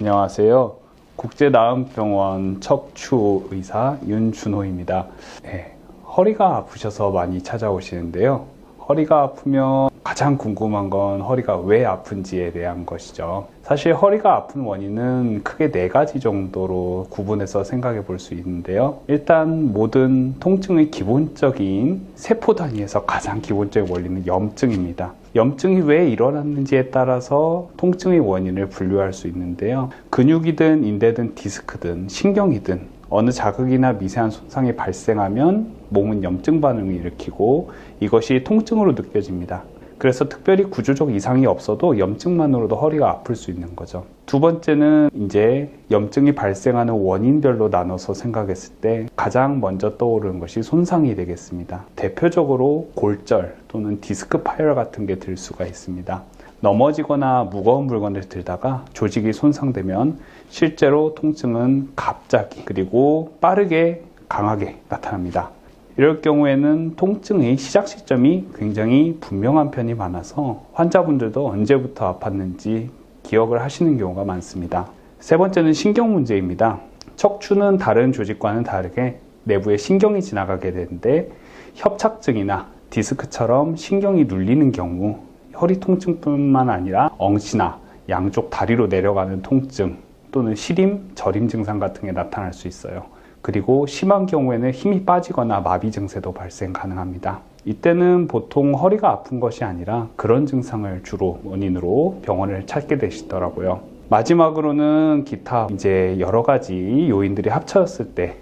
안녕하세요. 국제나음병원 척추의사 윤준호입니다. 네, 허리가 아프셔서 많이 찾아오시는데요. 허리가 아프면 가장 궁금한 건 허리가 왜 아픈지에 대한 것이죠. 사실 허리가 아픈 원인은 크게 4가지 정도로 구분해서 생각해 볼 수 있는데요. 일단 모든 통증의 기본적인 세포 단위에서 가장 기본적인 원리는 염증입니다. 염증이 왜 일어났는지에 따라서 통증의 원인을 분류할 수 있는데요. 근육이든 인대든 디스크든 신경이든 어느 자극이나 미세한 손상이 발생하면 몸은 염증 반응을 일으키고 이것이 통증으로 느껴집니다. 그래서 특별히 구조적 이상이 없어도 염증만으로도 허리가 아플 수 있는 거죠. 두 번째는 이제 염증이 발생하는 원인별로 나눠서 생각했을 때 가장 먼저 떠오르는 것이 손상이 되겠습니다. 대표적으로 골절 또는 디스크 파열 같은 게 들 수가 있습니다. 넘어지거나 무거운 물건을 들다가 조직이 손상되면 실제로 통증은 갑자기 그리고 빠르게 강하게 나타납니다. 이럴 경우에는 통증의 시작 시점이 굉장히 분명한 편이 많아서 환자분들도 언제부터 아팠는지 기억을 하시는 경우가 많습니다. 세 번째는 신경 문제입니다. 척추는 다른 조직과는 다르게 내부에 신경이 지나가게 되는데 협착증이나 디스크처럼 신경이 눌리는 경우 허리 통증뿐만 아니라 엉치나 양쪽 다리로 내려가는 통증 또는 시림, 저림 증상 같은 게 나타날 수 있어요. 그리고 심한 경우에는 힘이 빠지거나 마비 증세도 발생 가능합니다. 이때는 보통 허리가 아픈 것이 아니라 그런 증상을 주로 원인으로 병원을 찾게 되시더라고요. 마지막으로는 기타 이제 여러 가지 요인들이 합쳐졌을 때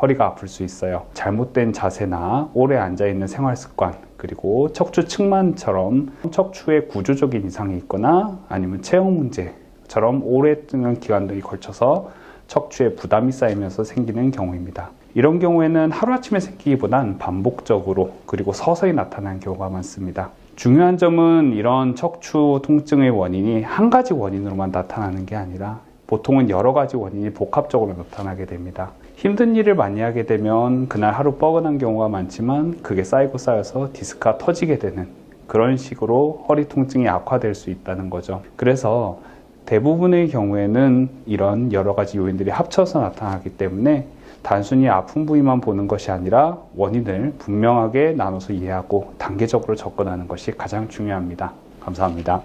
허리가 아플 수 있어요. 잘못된 자세나 오래 앉아있는 생활 습관, 그리고 척추 측만처럼 척추에 구조적인 이상이 있거나 아니면 체형 문제처럼 오랫동안 기간들이 걸쳐서 척추에 부담이 쌓이면서 생기는 경우입니다. 이런 경우에는 하루아침에 생기기보단 반복적으로 그리고 서서히 나타나는 경우가 많습니다. 중요한 점은 이런 척추 통증의 원인이 한 가지 원인으로만 나타나는 게 아니라 보통은 여러 가지 원인이 복합적으로 나타나게 됩니다. 힘든 일을 많이 하게 되면 그날 하루 뻐근한 경우가 많지만 그게 쌓이고 쌓여서 디스크가 터지게 되는 그런 식으로 허리 통증이 악화될 수 있다는 거죠. 그래서 대부분의 경우에는 이런 여러 가지 요인들이 합쳐서 나타나기 때문에 단순히 아픈 부위만 보는 것이 아니라 원인을 분명하게 나눠서 이해하고 단계적으로 접근하는 것이 가장 중요합니다. 감사합니다.